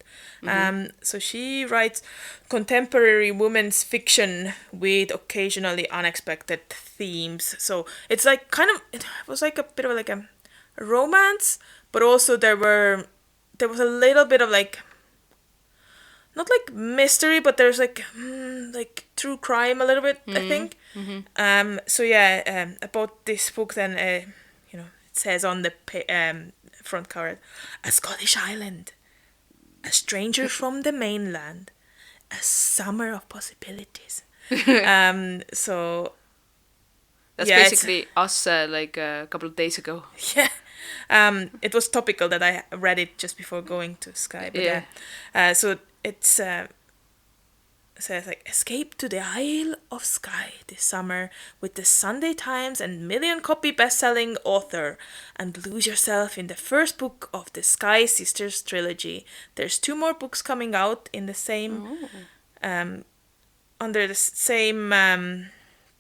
So she writes contemporary women's fiction with occasionally unexpected themes. So it's like it was like a bit of like a romance, but also there was a little bit of like, not like mystery, but there's like true crime a little bit, I think. About this book then, it says on the front cover, a Scottish island. A stranger from the mainland, a summer of possibilities. So
that's basically us like a couple of days ago.
Yeah. It was topical that I read it just before going to Skye. But so it's says like, escape to the Isle of Skye this summer with the Sunday Times and million-copy best-selling author, and lose yourself in the first book of the Skye Sisters trilogy. There's 2 more books coming out in the same, under the same,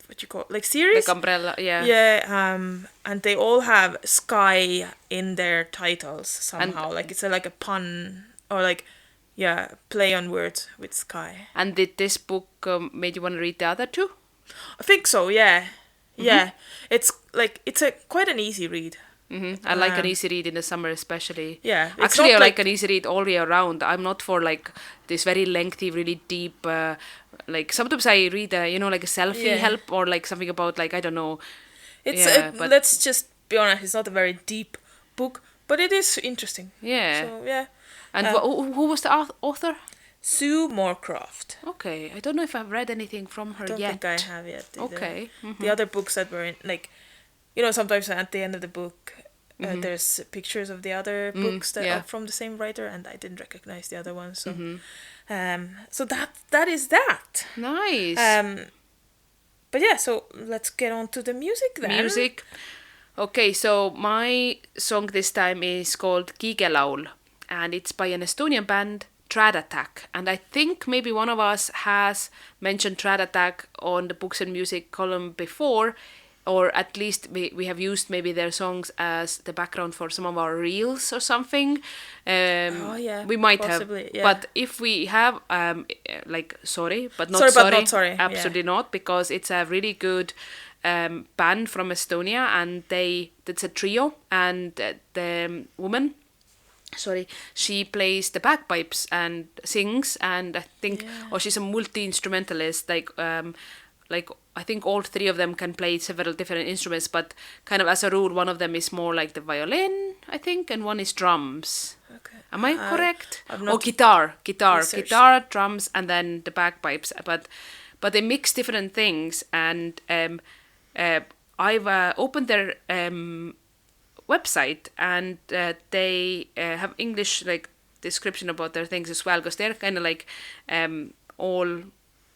what you call it, like series?
Like umbrella, yeah.
Yeah, and they all have Skye in their titles somehow. And, like it's like a pun or like. Yeah, play on words with Skye.
And did this book made you want to read the other 2?
I think so, yeah. Mm-hmm. Yeah, it's quite an easy read.
Mm-hmm. I like an easy read in the summer especially.
Yeah.
Actually, I like an easy read all year round. I'm not for like this very lengthy, really deep, like sometimes I read, like a selfie help or like something about like, I don't know.
But let's just be honest, it's not a very deep book, but it is interesting.
Yeah.
So, yeah.
And who was the author?
Sue Moorcroft.
Okay, I don't know if I've read anything from her yet.
I don't think I have yet either.
Okay. Mm-hmm.
The other books that were in, like, sometimes at the end of the book, there's pictures of the other books that are from the same writer, and I didn't recognize the other ones. So, so that is that.
Nice.
But yeah, so let's get on to the music then.
Music. Okay, so my song this time is called Kiigelaul. And it's by an Estonian band, Trad Attack. And I think maybe one of us has mentioned Trad Attack on the Books and Music column before, or at least we have used maybe their songs as the background for some of our reels or something. We might possibly, have. Yeah. But if we have, sorry, but not sorry. Absolutely not, because it's a really good band from Estonia, and it's a trio, and the woman, she plays the bagpipes and sings, and I think, she's a multi-instrumentalist, like I think all three of them can play several different instruments, but kind of as a rule, one of them is more like the violin, I think, and one is drums.
Okay.
Am I correct?
I've
Or
not researched.
guitar, drums, and then the bagpipes. But they mix different things, and I've opened their website, and they have English like description about their things as well, because they're kind of like all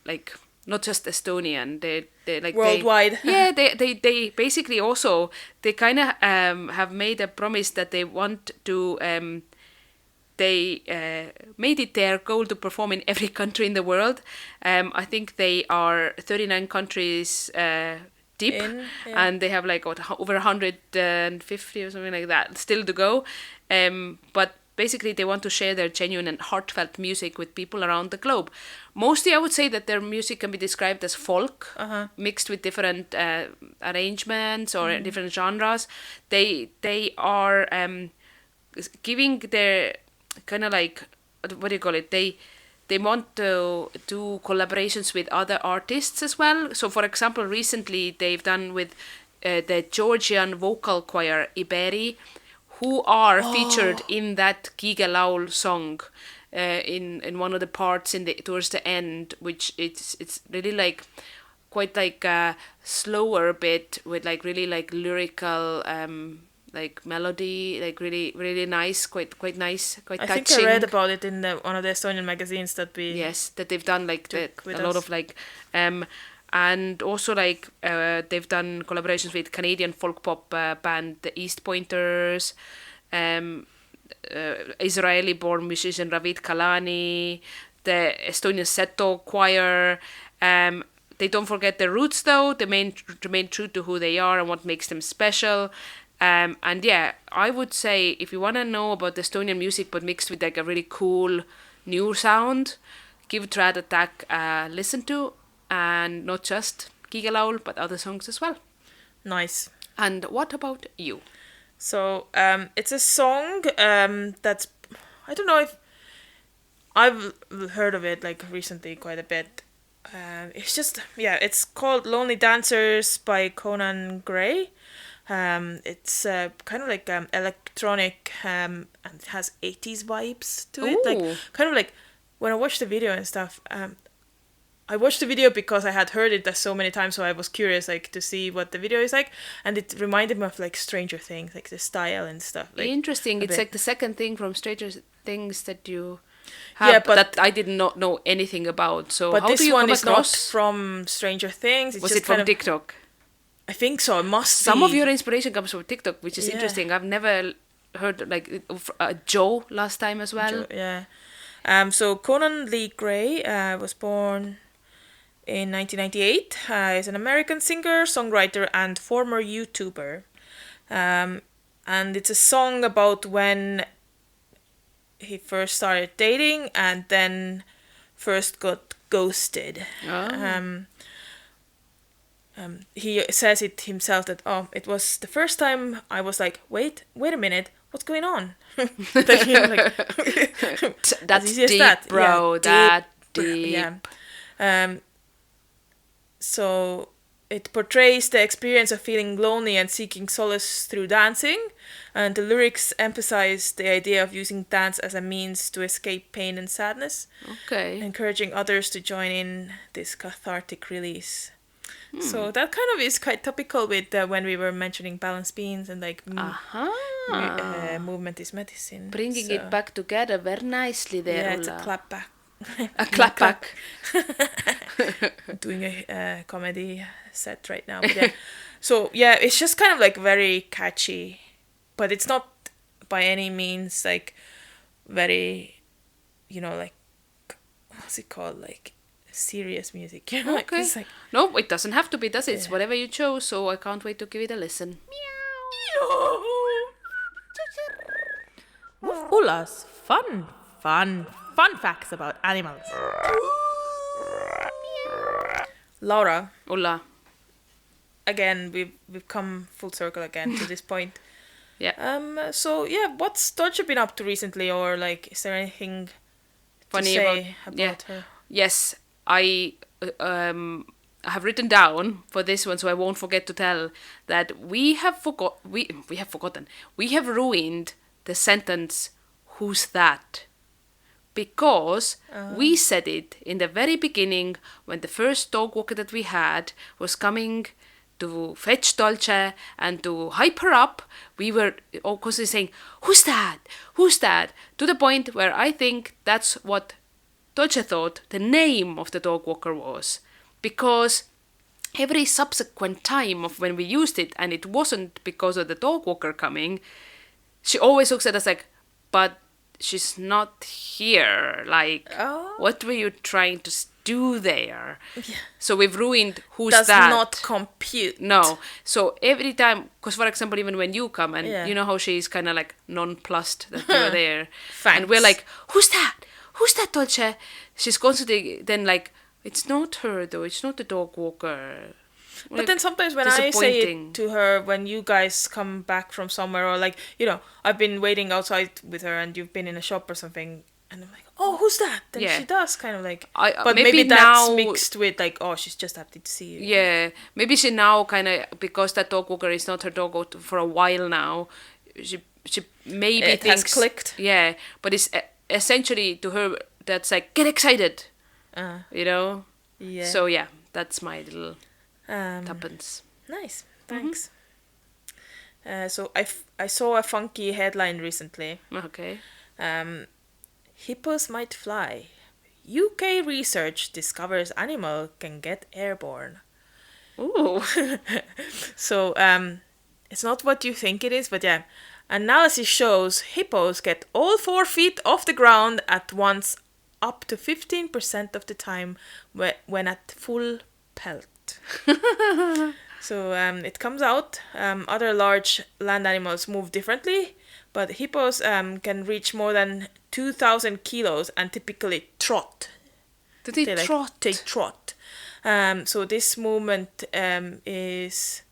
like not just Estonian. They like
Worldwide.
they basically also they kind of have made a promise that they want to they made it their goal to perform in every country in the world. I think they are 39 countries deep, and they have like over 150 or something like that still to go. But basically, they want to share their genuine and heartfelt music with people around the globe. Mostly, I would say that their music can be described as folk, mixed with different arrangements or different genres. They are giving their kind of like, what do you call it? They want to do collaborations with other artists as well. So, for example, recently they've done with the Georgian vocal choir Iberi, who are featured in that Kiigelaul song in one of the parts towards the end, which it's really like quite like a slower bit with like really like lyrical like melody, like really nice, quite nice, quite touching.
I think I read about it in one of the Estonian magazines that
that they've done like a lot of like and also like they've done collaborations with Canadian folk pop band the East Pointers, Israeli born musician Ravid Kalani, the Estonian Seto choir. They don't forget their roots though. They remain true to who they are and what makes them special. And yeah, I would say if you want to know about Estonian music but mixed with like a really cool new sound, give Trad Attack a listen to, and not just Kiigelaul but other songs as well.
Nice.
And what about you?
So it's a song that's, I don't know if I've heard of it like recently quite a bit. It's called Lonely Dancers by Conan Gray. It's kind of like electronic and it has 80s vibes to it. Like kind of like when I watched the video and stuff, I watched the video because I had heard it so many times, so I was curious like to see what the video is like, and it reminded me of like Stranger Things, like the style and stuff. Like,
interesting. It's like the second thing from Stranger Things that you have, but that I did not know anything about. So
but
how
this
do you
one
come
is
across?
not from Stranger Things. It's
was
just
it from TikTok?
I think so. It must
Some
be.
of your inspiration comes from TikTok, which is interesting. I've never heard like Joe last time as well.
So Conan Lee Gray was born in 1998. He's an American singer, songwriter, and former YouTuber. And it's a song about when he first started dating and then first got ghosted. He says it himself that it was the first time I was like, wait a minute, what's going on?
That's deep, bro. That deep.
Yeah. So it portrays the experience of feeling lonely and seeking solace through dancing, and the lyrics emphasize the idea of using dance as a means to escape pain and sadness.
Okay.
Encouraging others to join in this cathartic release. So that kind of is quite topical with when we were mentioning balance beans and like movement is medicine.
Bringing it back together very nicely there.
Yeah, it's a clap back.
A clap back.
Doing a comedy set right now. But yeah. So yeah, it's just kind of like very catchy, but it's not by any means like very, like, what's it called, like serious music.
Okay.
It's like,
no, it doesn't have to be, does it? It's whatever you chose, so I can't wait to give it a listen.
Ulla's fun facts about animals. Laura.
Ulla.
Again, we've come full circle again to this point.
Yeah.
So yeah, what's Dodger been up to recently, or like, is there anything
funny
to say about her?
Yes, I I have written down for this one, so I won't forget to tell that we have forgotten. We have ruined the sentence, "Who's that?" Because we said it in the very beginning when the first dog walker that we had was coming to fetch Dolce and to hype her up. We were constantly saying, "Who's that? Who's that?" To the point where I think that's what Dolce thought the name of the dog walker was. Because every subsequent time of when we used it, and it wasn't because of the dog walker coming, she always looks at us like, "But she's not here. Like, what were you trying to do there?" Yeah. So we've ruined "Who's
Does
that?"
Does not compute.
No. So every time, because for example, even when you come and you know how she's kind of like nonplussed that you're there.
Thanks.
And we're like, "Who's that? Who's that, Dolce?" She's constantly then like, "It's not her though. It's not the dog walker."
But like, then sometimes when I say it to her, when you guys come back from somewhere, or like, you know, I've been waiting outside with her and you've been in a shop or something, and I'm like, "Oh, who's that?" Then she does kind of like, but maybe that's mixed with like, "Oh, she's just happy to see you."
Yeah, maybe she now kind of, because that dog walker is not her dog for a while now, she maybe
it
thinks,
has clicked.
Yeah, but it's essentially to her that's like, "Get excited," you know. Yeah. So yeah, that's my little tuppence.
Nice, thanks. So I saw a funky headline recently.
Okay.
Hippos might fly. UK research discovers animal can get airborne.
Ooh.
So it's not what you think it is, but yeah. Analysis shows hippos get all 4 feet off the ground at once, up to 15% of the time when at full pelt. So it comes out. Other large land animals move differently, but hippos can reach more than 2,000 kilos and typically trot.
Do they trot?
They trot. So this movement is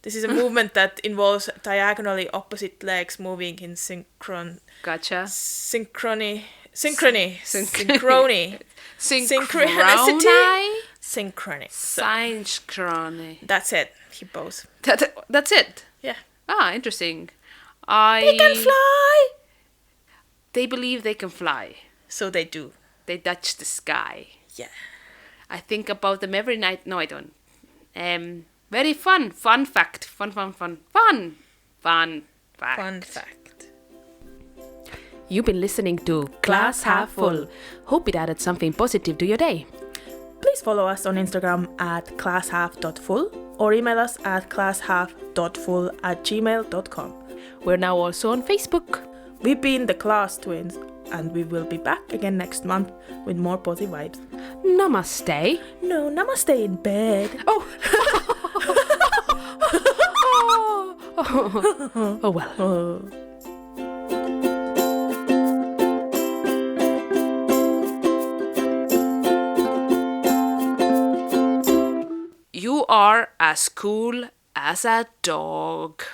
a movement that involves diagonally opposite legs moving in synchron.
Gotcha.
Synchrony.
Synchronicity.
Synchrony.
Synchrony.
That's it. Hippos.
That's it.
Yeah.
Ah, interesting.
They can fly.
They believe they can fly.
So they do.
They touch the sky.
Yeah.
I think about them every night. No, I don't. Very fun fact. Fun fact. You've been listening to Glass Half Full. Hope it added something positive to your day.
Please follow us on Instagram at classhalf.full or email us at classhalf.full@gmail.com.
We're now also on Facebook.
We've been the Klaas twins, and we will be back again next month with more positive vibes.
Namaste.
No, namaste in bed.
Oh. Oh well. You are as cool as a dog.